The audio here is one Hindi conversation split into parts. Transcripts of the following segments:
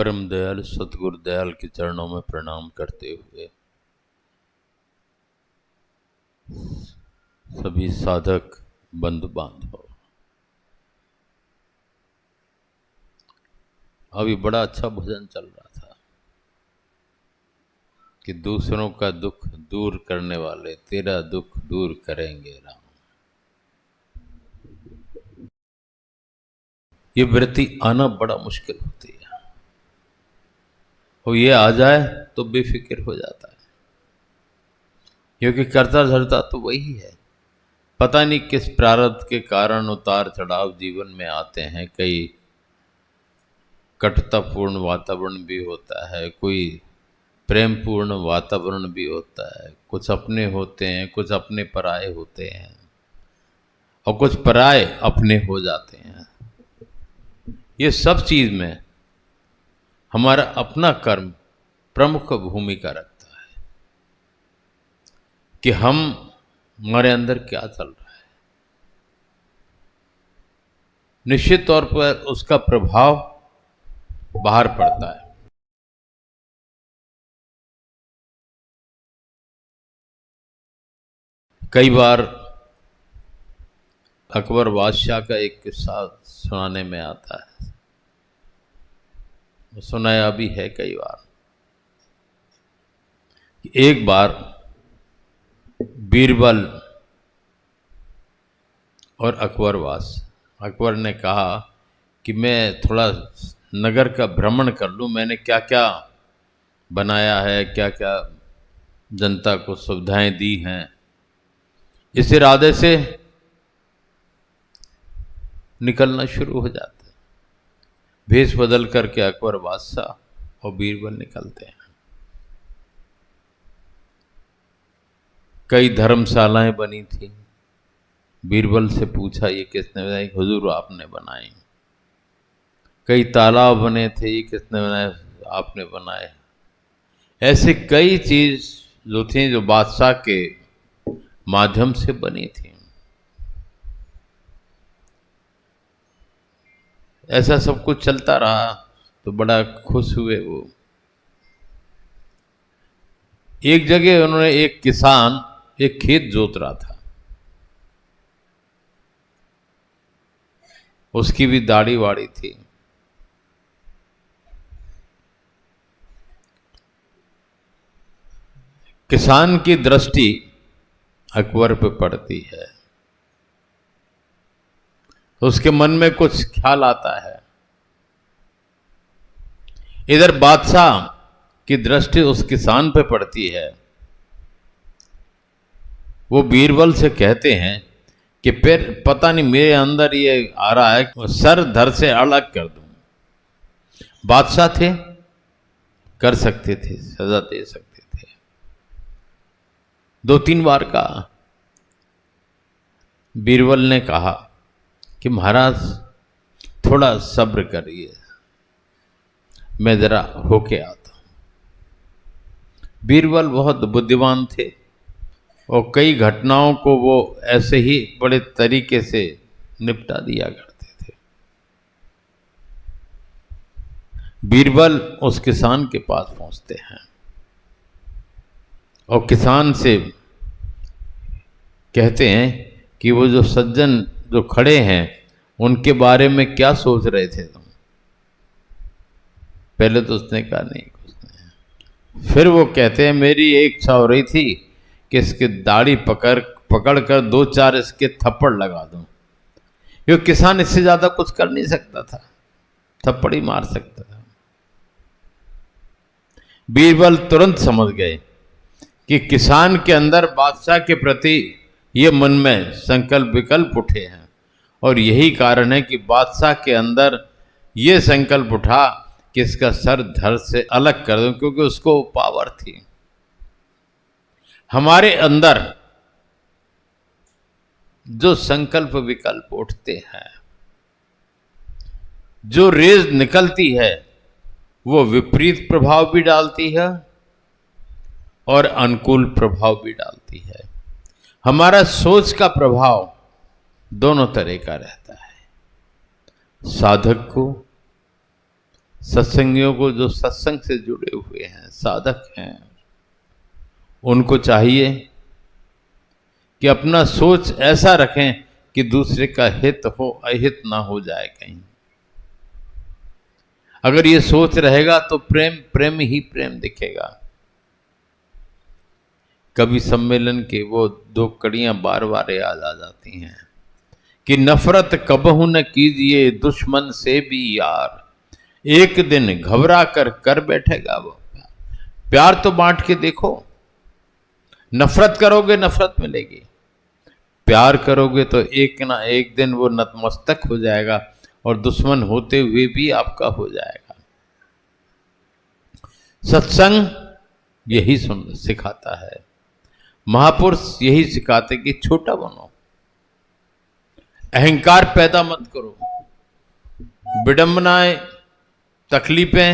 परम दयाल सतगुरु दयाल के चरणों में प्रणाम करते हुए सभी साधक बंधु बांधव, अभी बड़ा अच्छा भजन चल रहा था कि दूसरों का दुख दूर करने वाले तेरा दुख दूर करेंगे राम। ये वृत्ति आना बड़ा मुश्किल होती है, और ये आ जाए तो बेफिक्र हो जाता है, क्योंकि करता धरता तो वही है। पता नहीं किस प्रारब्ध के कारण उतार चढ़ाव जीवन में आते हैं। कई कटुतापूर्ण वातावरण भी होता है, कोई प्रेमपूर्ण वातावरण भी होता है, कुछ अपने होते हैं, कुछ अपने पराये होते हैं, और कुछ पराये अपने हो जाते हैं। ये सब चीज में हमारा अपना कर्म प्रमुख भूमिका रखता है कि हमारे अंदर क्या चल रहा है। निश्चित तौर पर उसका प्रभाव बाहर पड़ता है। कई बार अकबर बादशाह का एक किस्सा सुनाने में आता है, सुनाया भी है कई बार। एक बार बीरबल और अकबर ने कहा कि मैं थोड़ा नगर का भ्रमण कर लूं, मैंने क्या क्या बनाया है, क्या क्या जनता को सुविधाएं दी हैं। इस इरादे से निकलना शुरू हो जाता है। भेष बदल करके अकबर बादशाह और बीरबल निकलते हैं। कई धर्मशालाएं बनी थी। बीरबल से पूछा ये किसने बनाई? हुजूर आपने बनाई। कई तालाब बने थे, ये किसने बनाए? आपने बनाए। ऐसे कई चीज जो थी जो बादशाह के माध्यम से बनी थी। ऐसा सब कुछ चलता रहा तो बड़ा खुश हुए वो। एक जगह उन्होंने एक किसान एक खेत जोत रहा था, उसकी भी दाढ़ी वाड़ी थी। किसान की दृष्टि अकबर पे पड़ती है, उसके मन में कुछ ख्याल आता है। इधर बादशाह की दृष्टि उस किसान पे पड़ती है। वो बीरबल से कहते हैं कि फिर पता नहीं मेरे अंदर ये आ रहा है कि सर धर से अलग कर दूं। बादशाह थे, कर सकते थे, सजा दे सकते थे। 2-3 बार कहा। बीरबल ने कहा कि महाराज थोड़ा सब्र करिए, मैं जरा होके आता हूं। बीरबल बहुत बुद्धिमान थे और कई घटनाओं को वो ऐसे ही बड़े तरीके से निपटा दिया करते थे। बीरबल उस किसान के पास पहुंचते हैं और किसान से कहते हैं कि वो जो सज्जन जो खड़े हैं उनके बारे में क्या सोच रहे थे तुम? पहले तो उसने कहा नहीं कुछ नहीं। फिर वो कहते हैं मेरी एक इच्छा हो रही थी कि इसकी दाढ़ी पकड़ कर 2-4 इसके थप्पड़ लगा दूं, क्योंकि किसान इससे ज्यादा कुछ कर नहीं सकता था, थप्पड़ ही मार सकता था। बीरबल तुरंत समझ गए कि किसान के अंदर बादशाह के प्रति ये मन में संकल्प विकल्प उठे हैं, और यही कारण है कि बादशाह के अंदर ये संकल्प उठा कि इसका सर धड़ से अलग कर दूं, क्योंकि उसको पावर थी। हमारे अंदर जो संकल्प विकल्प उठते हैं, जो रेज निकलती है, वो विपरीत प्रभाव भी डालती है और अनुकूल प्रभाव भी डालती है। हमारा सोच का प्रभाव दोनों तरह का रहता है। साधक को सत्संगियों को, जो सत्संग से जुड़े हुए हैं, साधक हैं, उनको चाहिए कि अपना सोच ऐसा रखें कि दूसरे का हित हो, अहित ना हो जाए कहीं। अगर ये सोच रहेगा तो प्रेम प्रेम ही प्रेम दिखेगा। कवि सम्मेलन के वो दो कड़ियां बार बार याद आ जाती हैं कि नफरत कबहू न कीजिए दुश्मन से भी यार, एक दिन घबरा कर कर बैठेगा वो प्यार। प्यार तो बांट के देखो, नफरत करोगे नफरत मिलेगी, प्यार करोगे तो एक ना एक दिन वो नतमस्तक हो जाएगा और दुश्मन होते हुए भी आपका हो जाएगा। सत्संग यही सिखाता है, महापुरुष यही सिखाते कि छोटा बनो, अहंकार पैदा मत करो। विडंबनाएं, तकलीफें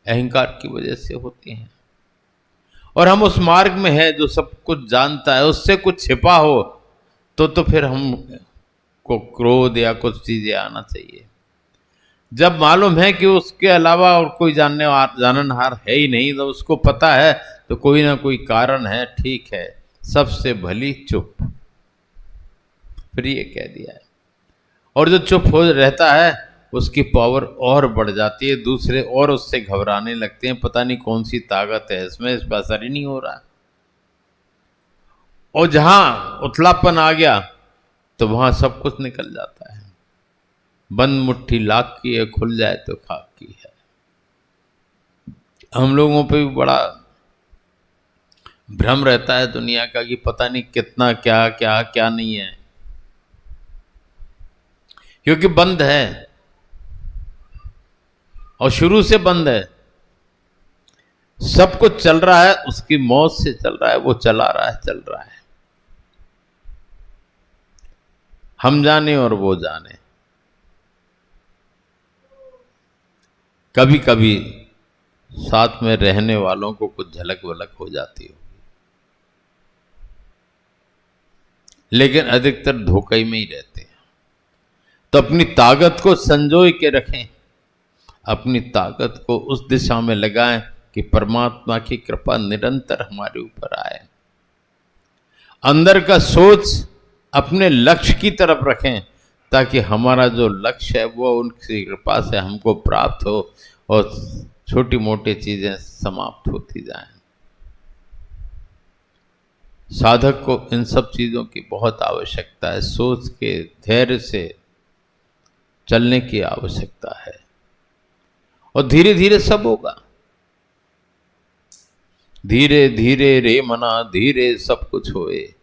अहंकार की वजह से होती हैं। और हम उस मार्ग में हैं जो सब कुछ जानता है, उससे कुछ छिपा हो तो फिर हम को क्रोध या कुछ चीजें आना चाहिए। जब मालूम है कि उसके अलावा और कोई जाननहार है ही नहीं, तो उसको पता है तो कोई ना कोई कारण है, ठीक है, सबसे भली चुप, फिर ये कह दिया है। और जो चुप हो रहता है उसकी पावर और बढ़ जाती है, दूसरे और उससे घबराने लगते हैं, पता नहीं कौन सी ताकत है इसमें, इस पर असर ही नहीं हो रहा। और जहां उथलापन आ गया तो वहां सब कुछ निकल जाता है। बंद मुट्ठी लाख की है, खुल जाए तो खाक की है। हम लोगों पे भी बड़ा भ्रम रहता है दुनिया का कि पता नहीं कितना क्या क्या क्या नहीं है, क्योंकि बंद है और शुरू से बंद है। सब कुछ चल रहा है, उसकी मौत से चल रहा है, वो चला रहा है, चल रहा है। हम जाने और वो जाने। कभी कभी साथ में रहने वालों को कुछ झलक वलक हो जाती हो, लेकिन अधिकतर धोखे में ही रहते हैं। तो अपनी ताकत को संजोए के रखें, अपनी ताकत को उस दिशा में लगाएं कि परमात्मा की कृपा निरंतर हमारे ऊपर आए। अंदर का सोच अपने लक्ष्य की तरफ रखें ताकि हमारा जो लक्ष्य है वो उनकी कृपा से हमको प्राप्त हो और छोटी मोटी चीजें समाप्त होती जाएं। साधक को इन सब चीजों की बहुत आवश्यकता है, सोच के धैर्य से चलने की आवश्यकता है, और धीरे धीरे सब होगा। धीरे धीरे रे मना धीरे सब कुछ होए,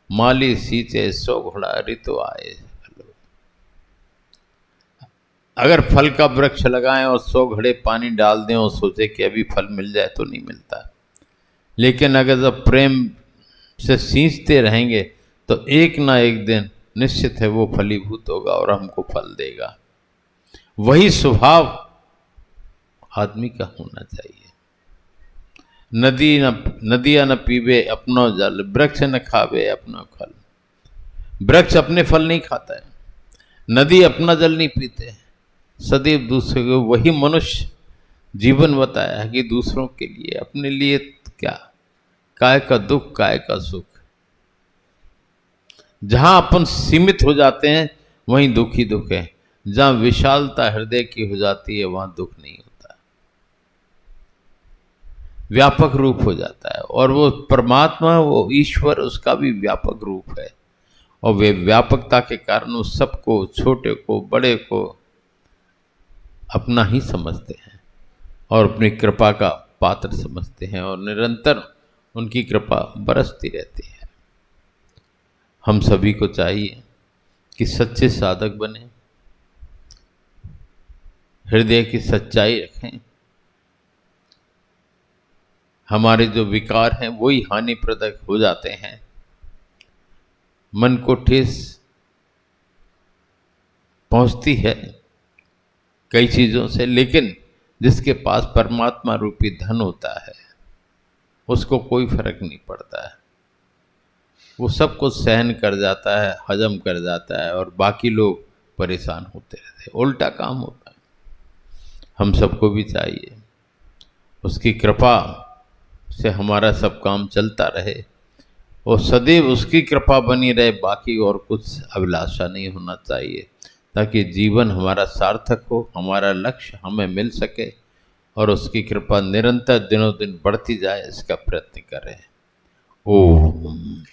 माली सींचे सो घोड़ा ऋतु आए। अगर फल का वृक्ष लगाएं और 100 घड़े पानी डाल दें और सोचे कि अभी फल मिल जाए, तो नहीं मिलता। लेकिन अगर जब प्रेम से सींचते रहेंगे तो एक ना एक दिन निश्चित है वो फलीभूत होगा और हमको फल देगा। वही स्वभाव आदमी का होना चाहिए। नदियां न पीवे अपनो जल, वृक्ष न खावे अपना फल। वृक्ष अपने फल नहीं खाता है, नदी अपना जल नहीं पीते, सदैव दूसरे को। वही मनुष्य जीवन बताया है कि दूसरों के लिए, अपने लिए क्या, काय का दुख काय का सुख। जहां अपन सीमित हो जाते हैं वहीं दुख ही दुख है, जहां विशालता हृदय की हो जाती है वहां दुख नहीं होता, व्यापक रूप हो जाता है। और वो परमात्मा, वो ईश्वर, उसका भी व्यापक रूप है, और वे व्यापकता के कारण उस सबको, छोटे को बड़े को अपना ही समझते हैं और अपनी कृपा का पात्र समझते हैं, और निरंतर उनकी कृपा बरसती रहती है। हम सभी को चाहिए कि सच्चे साधक बने, हृदय की सच्चाई रखें। हमारे जो विकार हैं वही हानिप्रदक हो जाते हैं, मन को ठेस पहुंचती है कई चीज़ों से। लेकिन जिसके पास परमात्मा रूपी धन होता है उसको कोई फर्क नहीं पड़ता है, वो सब कुछ सहन कर जाता है, हजम कर जाता है, और बाकी लोग परेशान होते रहते हैं। उल्टा काम होता है। हम सबको भी चाहिए। उसकी कृपा से हमारा सब काम चलता रहे और सदैव उसकी कृपा बनी रहे, बाकी और कुछ अभिलाषा नहीं होना चाहिए, ताकि जीवन हमारा सार्थक हो, हमारा लक्ष्य हमें मिल सके और उसकी कृपा निरंतर दिनों दिन बढ़ती जाए, इसका प्रयत्न करें। ओम।